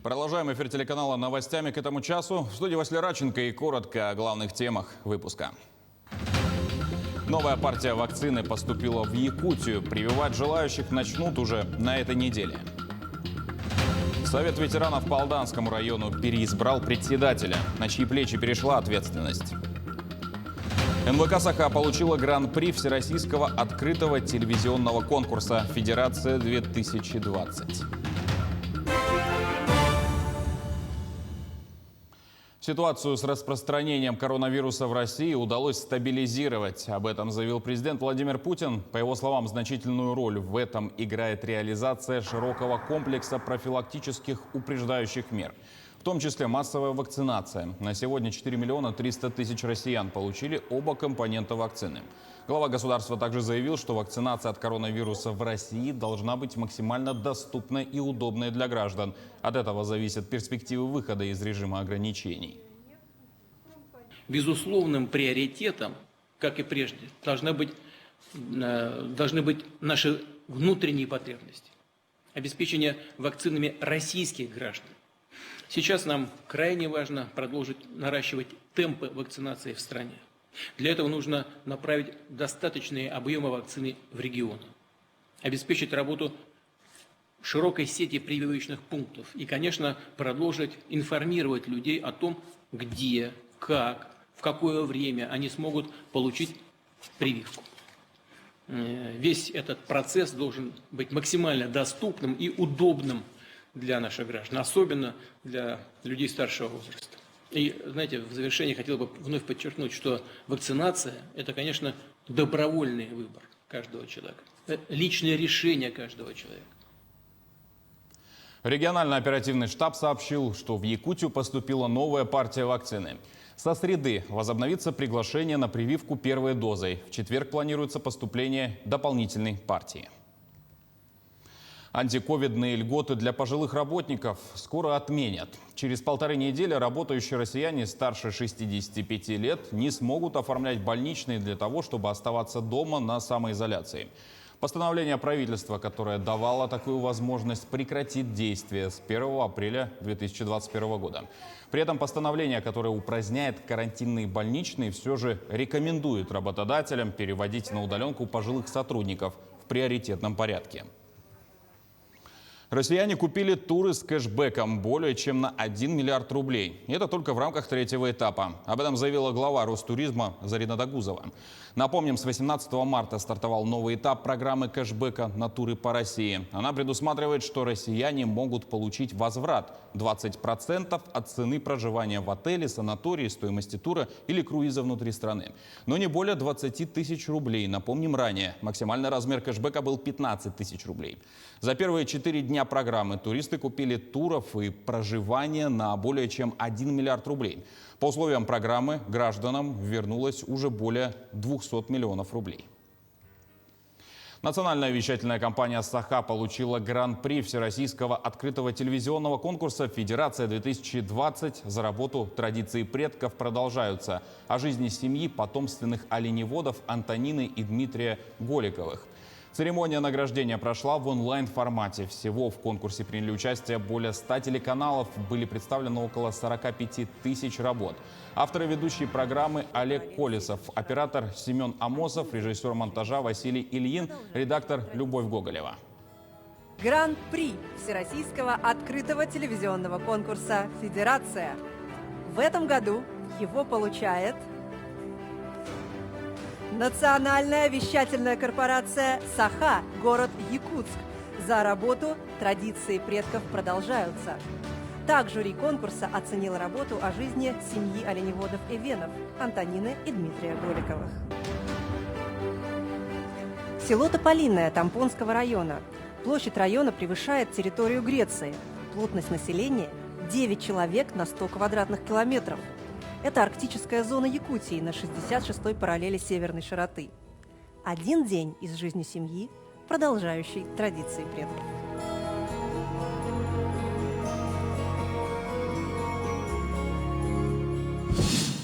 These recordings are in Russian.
Продолжаем эфир телеканала новостями к этому часу. В студии Василий Радченко и коротко о главных темах выпуска. Новая партия вакцины поступила в Якутию. Прививать желающих начнут уже на этой неделе. Совет ветеранов по Алданскому району переизбрал председателя, на чьи плечи перешла ответственность. НВК «Саха» получила гран-при Всероссийского открытого телевизионного конкурса «Федерация-2020». Ситуацию с распространением коронавируса в России удалось стабилизировать. Об этом заявил президент Владимир Путин. По его словам, значительную роль в этом играет реализация широкого комплекса профилактических упреждающих мер, в том числе массовая вакцинация. На сегодня 4 миллиона 300 тысяч россиян получили оба компонента вакцины. Глава государства также заявил, что вакцинация от коронавируса в России должна быть максимально доступной и удобной для граждан. От этого зависят перспективы выхода из режима ограничений. Безусловным приоритетом, как и прежде, должны быть наши внутренние потребности. Обеспечение вакцинами российских граждан. Сейчас нам крайне важно продолжить наращивать темпы вакцинации в стране. Для этого нужно направить достаточные объемы вакцины в регионы, обеспечить работу широкой сети прививочных пунктов и, конечно, продолжить информировать людей о том, где, как, в какое время они смогут получить прививку. Весь этот процесс должен быть максимально доступным и удобным для наших граждан, особенно для людей старшего возраста. И, знаете, в завершении хотел бы вновь подчеркнуть, что вакцинация – это, конечно, добровольный выбор каждого человека, это личное решение каждого человека. Региональный оперативный штаб сообщил, что в Якутию поступила новая партия вакцины. Со среды возобновится приглашение на прививку первой дозой. В четверг планируется поступление дополнительной партии. Антиковидные льготы для пожилых работников скоро отменят. Через 1,5 недели работающие россияне старше 65 лет не смогут оформлять больничные для того, чтобы оставаться дома на самоизоляции. Постановление правительства, которое давало такую возможность, прекратит действие с 1 апреля 2021 года. При этом постановление, которое упраздняет карантинные больничные, все же рекомендует работодателям переводить на удаленку пожилых сотрудников в приоритетном порядке. Россияне купили туры с кэшбэком более чем на 1 миллиард рублей. И это только в рамках третьего этапа. Об этом заявила глава Ростуризма Зарина Дагузова. Напомним, с 18 марта стартовал новый этап программы кэшбэка на туры по России. Она предусматривает, что россияне могут получить возврат 20% от цены проживания в отеле, санатории, стоимости тура или круиза внутри страны. Но не более 20 тысяч рублей. Напомним, ранее максимальный размер кэшбэка был 15 тысяч рублей. За первые 4 дня программы туристы купили туров и проживания на более чем 1 миллиард рублей. По условиям программы гражданам вернулось уже более 200 миллионов рублей. Национальная вещательная компания «Саха» получила гран-при Всероссийского открытого телевизионного конкурса «Федерация-2020». За работу традиции предков продолжаются. О жизни семьи потомственных оленеводов Антонины и Дмитрия Голиковых. Церемония награждения прошла в онлайн-формате. Всего в конкурсе приняли участие более 100 телеканалов. Были представлены около 45 тысяч работ. Авторы ведущей программы Олег Колесов, оператор Семен Амосов, режиссер монтажа Василий Ильин, редактор Любовь Гоголева. Гран-при Всероссийского открытого телевизионного конкурса «Федерация». В этом году его получает Национальная вещательная корпорация «Саха», город Якутск. За работу традиции предков продолжаются. Так жюри конкурса оценило работу о жизни семьи оленеводов-эвенов Антонины и Дмитрия Голиковых. Село Тополиное Тампонского района. Площадь района превышает территорию Греции. Плотность населения – 9 человек на 100 квадратных километров. Это арктическая зона Якутии на 66-й параллели северной широты. Один день из жизни семьи, продолжающей традиции предков.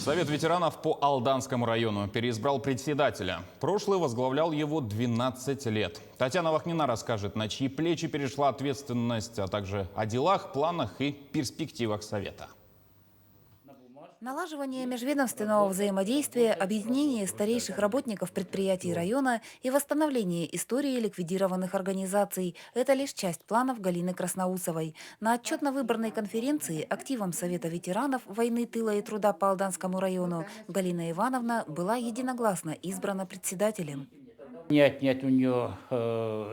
Совет ветеранов по Алданскому району переизбрал председателя. Прошлый возглавлял его 12 лет. Татьяна Вахнина расскажет, на чьи плечи перешла ответственность, а также о делах, планах и перспективах Совета. Налаживание межведомственного взаимодействия, объединение старейших работников предприятий района и восстановление истории ликвидированных организаций – это лишь часть планов Галины Красноусовой. На отчетно-выборной конференции активом Совета ветеранов войны, тыла и труда по Алданскому району Галина Ивановна была единогласно избрана председателем. Не отнять у нее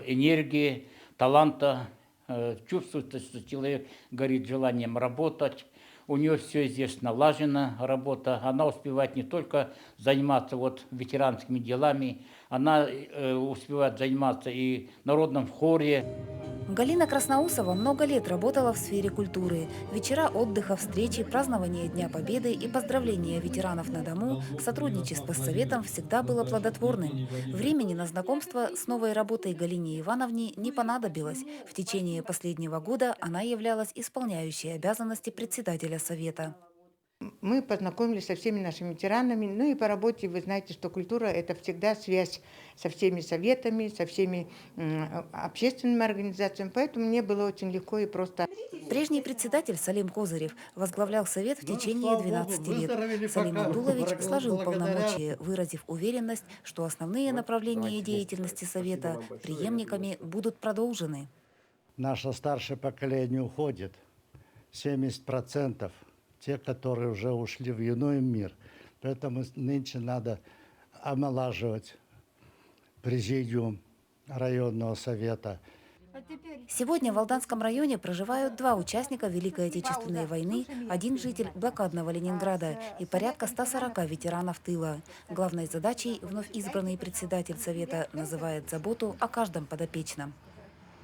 энергии, таланта, чувствуется, что человек горит желанием работать. У нее все здесь налажено, работа. Она успевает не только заниматься ветеранскими делами, она успевает заниматься и народном хоре. Галина Красноусова много лет работала в сфере культуры. Вечера отдыха, встречи, празднование Дня Победы и поздравления ветеранов на дому, сотрудничество с Советом всегда было плодотворным. Времени на знакомство с новой работой Галине Ивановне не понадобилось. В течение последнего года она являлась исполняющей обязанности председателя Совета. Мы познакомились со всеми нашими ветеранами. Ну и по работе вы знаете, что культура – это всегда связь со всеми советами, со всеми общественными организациями. Поэтому мне было очень легко и просто. Прежний председатель Салим Козырев возглавлял Совет в течение 12 лет. Салим Абдулович сложил полномочия, выразив уверенность, что основные направления деятельности Совета преемниками будут продолжены. Наше старшее поколение уходит, 70%. Те, которые уже ушли в иной мир. Поэтому нынче надо омолаживать президиум районного совета. Сегодня в Алданском районе проживают 2 участника Великой Отечественной войны, 1 житель блокадного Ленинграда и порядка 140 ветеранов тыла. Главной задачей вновь избранный председатель Совета называет заботу о каждом подопечном.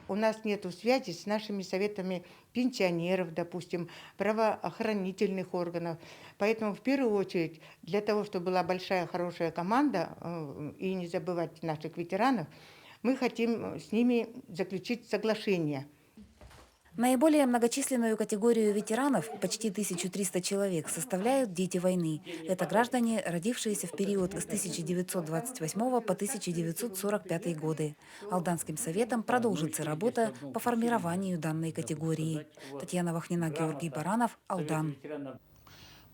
У нас нет связи с нашими советами пенсионеров, допустим, правоохранительных органов. Поэтому в первую очередь для того, чтобы была большая, хорошая команда и не забывать наших ветеранов, мы хотим с ними заключить соглашение. Наиболее многочисленную категорию ветеранов, почти 1300 человек, составляют дети войны. Это граждане, родившиеся в период с 1928 по 1945 годы. Алданским советом продолжится работа по формированию данной категории. Татьяна Вахнина, Георгий Баранов, Алдан.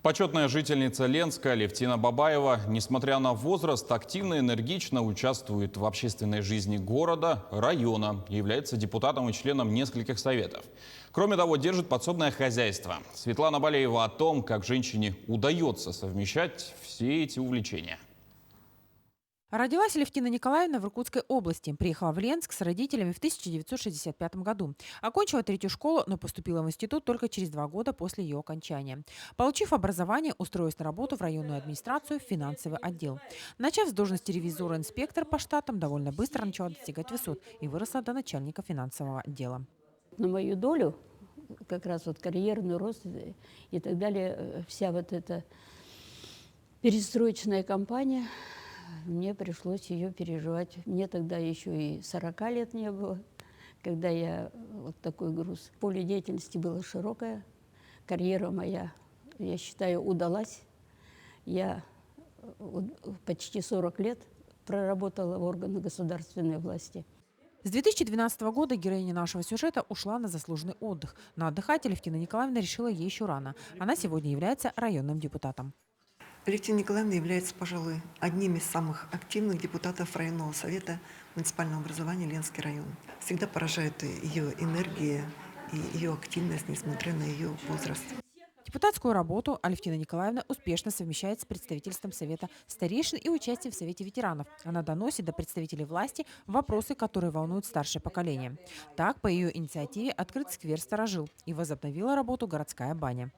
Почетная жительница Ленска Левтина Бабаева, несмотря на возраст, активно и энергично участвует в общественной жизни города, района, является депутатом и членом нескольких советов. Кроме того, держит подсобное хозяйство. Светлана Балеева о том, как женщине удается совмещать все эти увлечения. Родилась Левтина Николаевна в Иркутской области. Приехала в Ленск с родителями в 1965 году. Окончила 3-ю школу, но поступила в институт только через 2 года после ее окончания. Получив образование, устроилась на работу в районную администрацию в финансовый отдел. Начав с должности ревизора-инспектора по штатам, довольно быстро начала достигать высот и выросла до начальника финансового отдела. На мою долю, как раз карьерный рост и так далее, вся эта перестроечная кампания, мне пришлось ее переживать. Мне тогда еще и 40 лет не было, когда я такой груз. Поле деятельности было широкое, карьера моя, я считаю, удалась. Я почти 40 лет проработала в органах государственной власти. С 2012 года героиня нашего сюжета ушла на заслуженный отдых. Но отдыхать Левтина Николаевна решила ей еще рано. Она сегодня является районным депутатом. Левтина Николаевна является, пожалуй, одним из самых активных депутатов районного совета муниципального образования Ленский район. Всегда поражает ее энергия и ее активность, несмотря на ее возраст. Депутатскую работу Алевтина Николаевна успешно совмещает с представительством Совета старейшин и участием в Совете ветеранов. Она доносит до представителей власти вопросы, которые волнуют старшее поколение. Так, по ее инициативе открыт сквер «Старожил» и возобновила работу городская баня.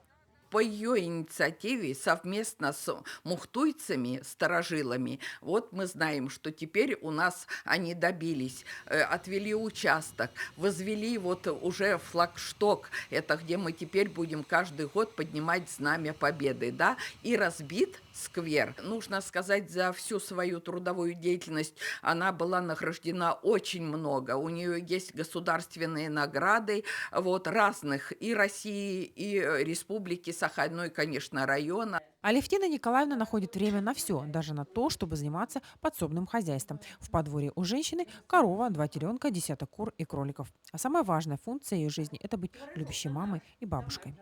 По ее инициативе совместно с мухтуйцами, старожилами, мы знаем, что теперь у нас они добились, отвели участок, возвели уже флагшток, это где мы теперь будем каждый год поднимать знамя Победы, да, и разбит сквер. Нужно сказать, за всю свою трудовую деятельность она была награждена очень много. У нее есть государственные награды вот, разных и России, и Республики Саха, ну и, конечно, района. Алевтина Николаевна находит время на все, даже на то, чтобы заниматься подсобным хозяйством. В подворье у женщины корова, 2 теленка, десяток кур и кроликов. А самая важная функция ее жизни – это быть любящей мамой и бабушкой.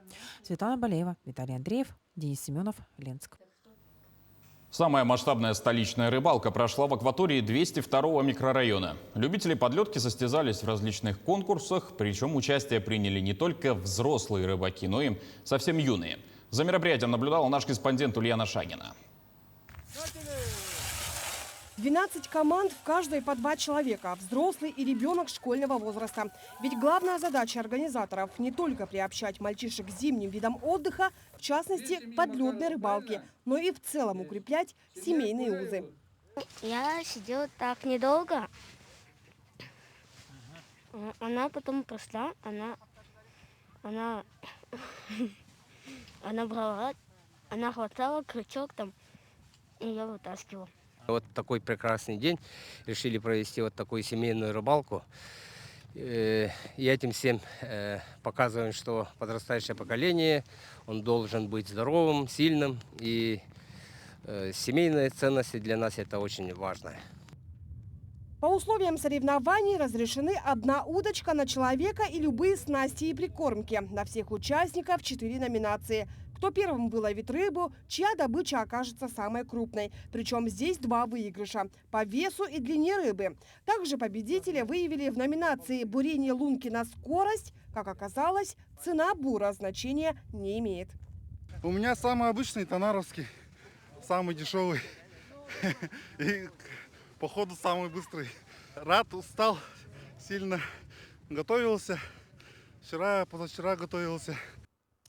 Светлана Балеева, Виталий Андреев, Денис Семенов, Ленск. Самая масштабная столичная рыбалка прошла в акватории 202-го микрорайона. Любители подлетки состязались в различных конкурсах, причем участие приняли не только взрослые рыбаки, но и совсем юные. За мероприятием наблюдала наш корреспондент Ульяна Шагина. 12 команд, в каждой по 2 человека, взрослый и ребенок школьного возраста. Ведь главная задача организаторов – не только приобщать мальчишек к зимним видам отдыха, в частности, подледной рыбалки, но и в целом укреплять семейные узы. Я сидела так недолго. Она потом пошла, она брала, она хватала крючок там, и я вытаскивала. Вот такой прекрасный день. Решили провести вот такую семейную рыбалку. И этим всем показываем, что подрастающее поколение, он должен быть здоровым, сильным. И семейные ценности для нас это очень важно. По условиям соревнований разрешены 1 удочка на человека и любые снасти и прикормки. На всех участников 4 номинации. Кто первым выловит рыбу, чья добыча окажется самой крупной. Причем здесь 2 выигрыша – по весу и длине рыбы. Также победителя выявили в номинации «Бурение лунки на скорость». Как оказалось, цена бура значения не имеет. У меня самый обычный тонаровский, самый дешевый. И, походу, самый быстрый. Рад, устал, сильно готовился. Вчера, позавчера готовился.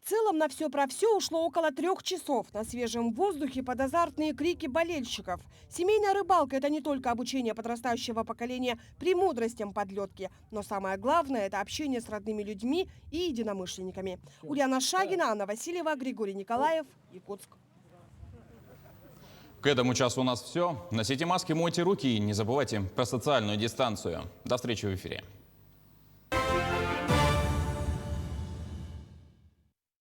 В целом на все про все ушло около 3 часов на свежем воздухе под азартные крики болельщиков. Семейная рыбалка – это не только обучение подрастающего поколения премудростям подлетки, но самое главное – это общение с родными людьми и единомышленниками. Ульяна Шагина, Анна Васильева, Григорий Николаев, Якутск. К этому часу у нас все. Носите маски, мойте руки и не забывайте про социальную дистанцию. До встречи в эфире.